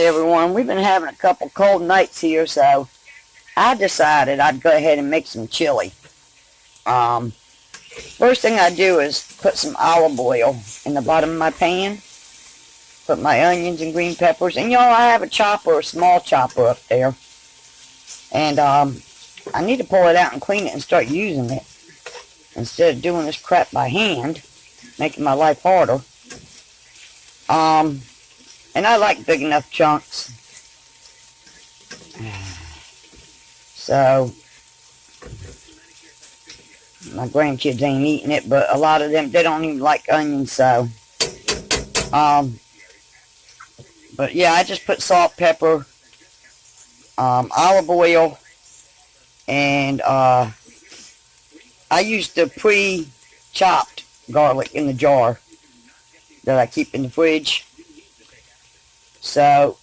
Okay, everyone, we've been having a couple cold nights here, so I decided I'd go ahead and make some chili. First thing I do is put some olive oil in the bottom of my pan. Put my onions and green peppers. And, y'all, I have a chopper, a small chopper up there. And I need to pull it out and clean it and start using it, instead of doing this crap by hand, making my life harder. And I like big enough chunks. So, my grandkids ain't eating it, but a lot of them, they don't even like onions, so. But yeah, I just put salt, pepper, olive oil, and I used the pre-chopped garlic in the jar that I keep in the fridge. So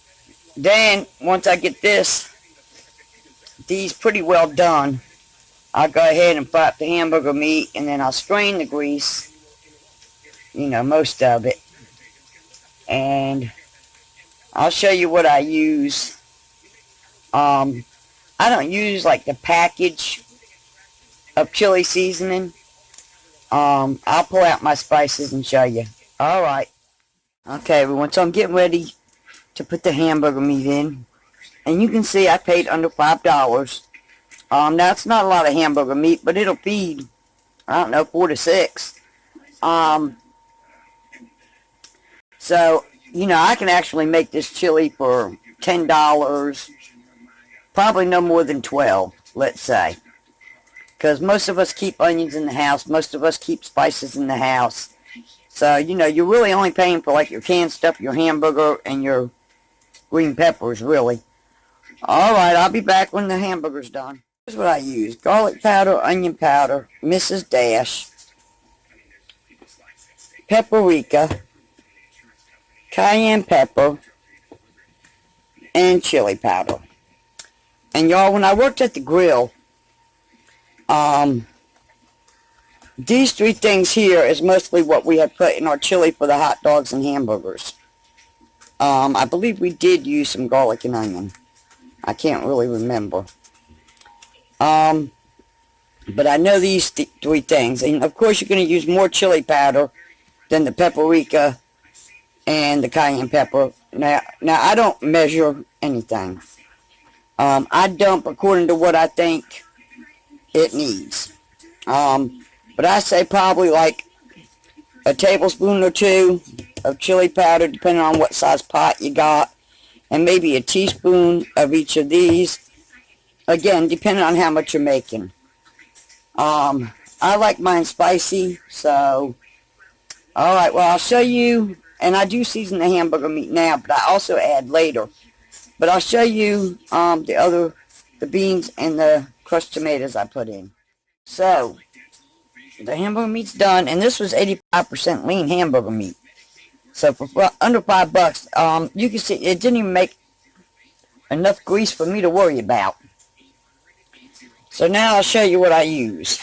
then once I get these pretty well done, I'll go ahead and fry up the hamburger meat, and then I'll strain the grease, you know, most of it, and I'll show you what I use. I don't use like the package of chili seasoning. I'll pull out my spices and show you. Alright. Okay, everyone, so I'm getting ready to put the hamburger meat in. And you can see I paid under $5. Now, it's not a lot of hamburger meat, but it'll feed, I don't know, 4 to 6. So, you know, I can actually make this chili for $10. Probably no more than 12, let's say. Because most of us keep onions in the house. Most of us keep spices in the house. So, you know, you're really only paying for, like, your canned stuff, your hamburger, and your green peppers, really. Alright, I'll be back when the hamburger's done. Here's what I use. Garlic powder, onion powder, Mrs. Dash, paprika, cayenne pepper, and chili powder. And y'all, when I worked at the grill, these 3 things here is mostly what we had put in our chili for the hot dogs and hamburgers. I believe we did use some garlic and onion. I can't really remember. But I know these 3 things. And of course you're going to use more chili powder than the paprika and the cayenne pepper. Now I don't measure anything. I dump according to what I think it needs. But I say probably like a tablespoon or 2 of chili powder, depending on what size pot you got, and maybe a teaspoon of each of these. Again, depending on how much you're making. I like mine spicy, so alright, well, I'll show you, and I do season the hamburger meat now, but I also add later. But I'll show you the beans and the crushed tomatoes I put in. So, the hamburger meat's done, and this was 85% lean hamburger meat. So for under $5, you can see it didn't even make enough grease for me to worry about. So now I'll show you what I use.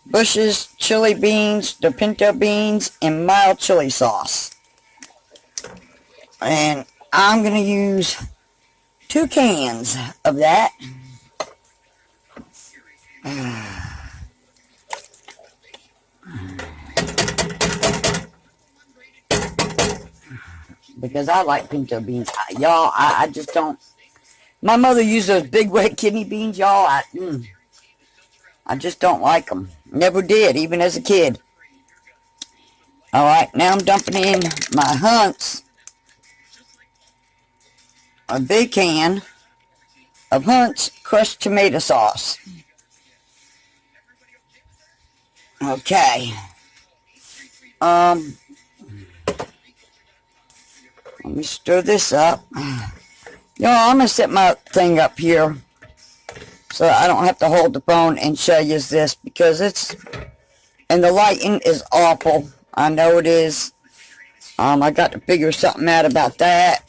Bush's chili beans, the pinto beans, and mild chili sauce. And I'm going to use 2 cans of that. Because I like pinto beans. Y'all, I just don't. My mother used those big red kidney beans, y'all. I just don't like them. Never did, even as a kid. Alright, now I'm dumping in my Hunt's, a big can of Hunt's crushed tomato sauce. Okay. Let me stir this up. Y'all, I'm going to set my thing up here so I don't have to hold the phone and show you this, because and the lighting is awful. I know it is. I got to figure something out about that.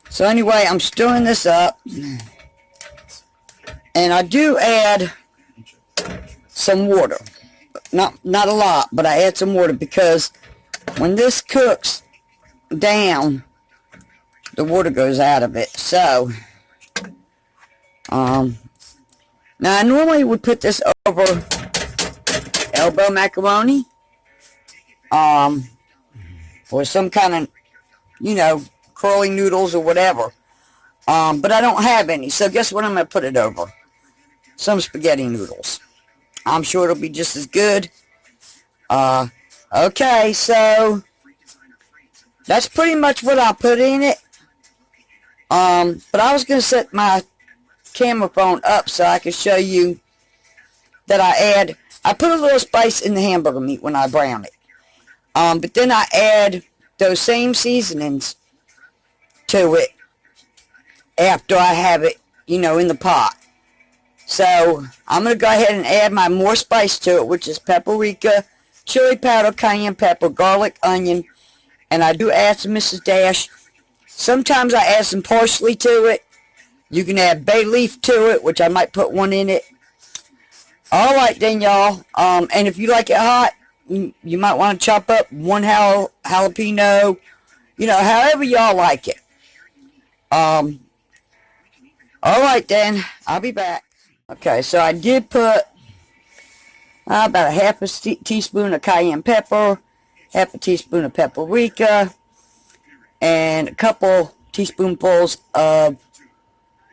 So anyway, I'm stirring this up. And I do add some water. Not a lot, but I add some water because when this cooks down, the water goes out of it. So, now I normally would put this over elbow macaroni, or some kind of, curly noodles or whatever. But I don't have any, so guess what I'm going to put it over? Some spaghetti noodles. I'm sure it'll be just as good. Okay, so that's pretty much what I put in it. But I was going to set my camera phone up so I could show you that I put a little spice in the hamburger meat when I brown it. But then I add those same seasonings to it after I have it, in the pot. So I'm going to go ahead and add my more spice to it, which is paprika, chili powder, cayenne pepper, garlic, onion, and I do add some Mrs. Dash. Sometimes I add some parsley to it. You can add bay leaf to it, which I might put one in it. Alright then, y'all. And if you like it hot, you might want to chop up one jalapeno, however y'all like it. Alright then, I'll be back. Okay, so I did put about a half a teaspoon of cayenne pepper, half a teaspoon of paprika, and a couple teaspoonfuls of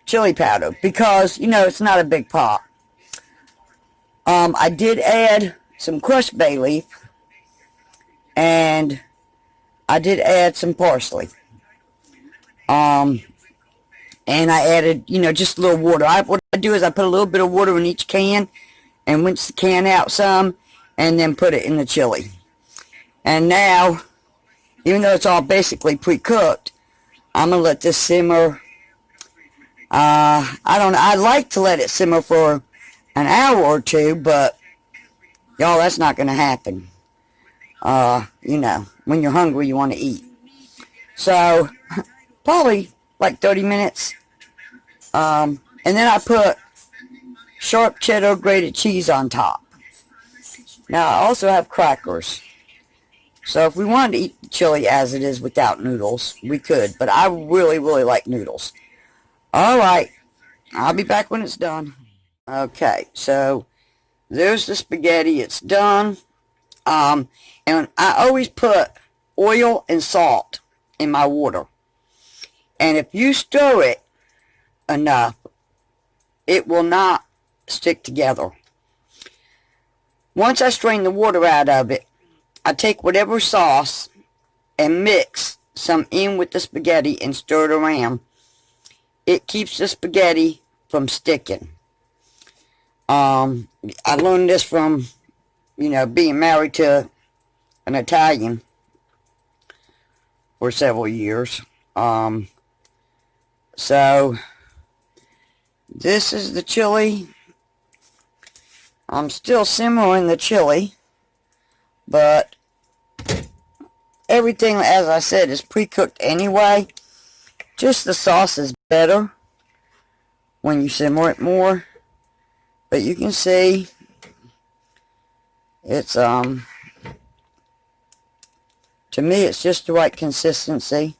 chili powder, because, it's not a big pot. I did add some crushed bay leaf, and I did add some parsley. And I added, just a little water. What I do is I put a little bit of water in each can and rinse the can out some and then put it in the chili. And now, even though it's all basically pre-cooked, I'm going to let this simmer. I don't know. I like to let it simmer for an hour or two, but y'all, that's not going to happen. When you're hungry, you want to eat. So, probably like 30 minutes. And then I put sharp cheddar grated cheese on top. Now, I also have crackers. So, if we wanted to eat the chili as it is without noodles, we could. But I really, really like noodles. Alright, I'll be back when it's done. Okay, so there's the spaghetti. It's done. And I always put oil and salt in my water. And if you stir it enough, it will not stick together. Once I strain the water out of it, I take whatever sauce and mix some in with the spaghetti and stir it around. It keeps the spaghetti from sticking. I learned this from, being married to an Italian for several years. So, this is the chili. I'm still simmering the chili, but everything, as I said, is pre-cooked anyway. Just the sauce is better when you simmer it more. But you can see it's, to me, it's just the right consistency.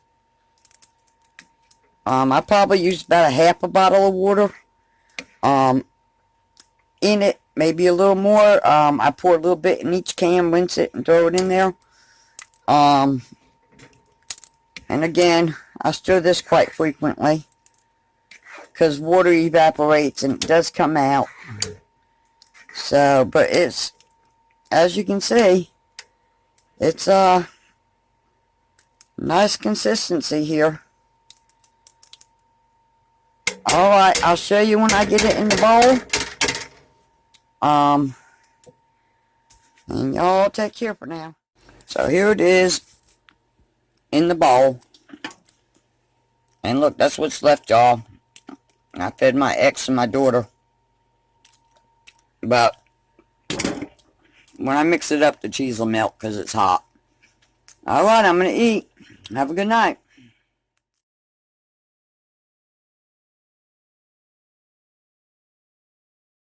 I probably used about a half a bottle of water in it, maybe a little more. I pour a little bit in each can, rinse it, and throw it in there. And again, I stir this quite frequently because water evaporates and it does come out. So, but it's, as you can see, it's a nice consistency here. Alright, I'll show you when I get it in the bowl. And y'all take care for now. So here it is in the bowl. And look, that's what's left, y'all. I fed my ex and my daughter. But when I mix it up, the cheese will melt because it's hot. Alright, I'm going to eat. Have a good night.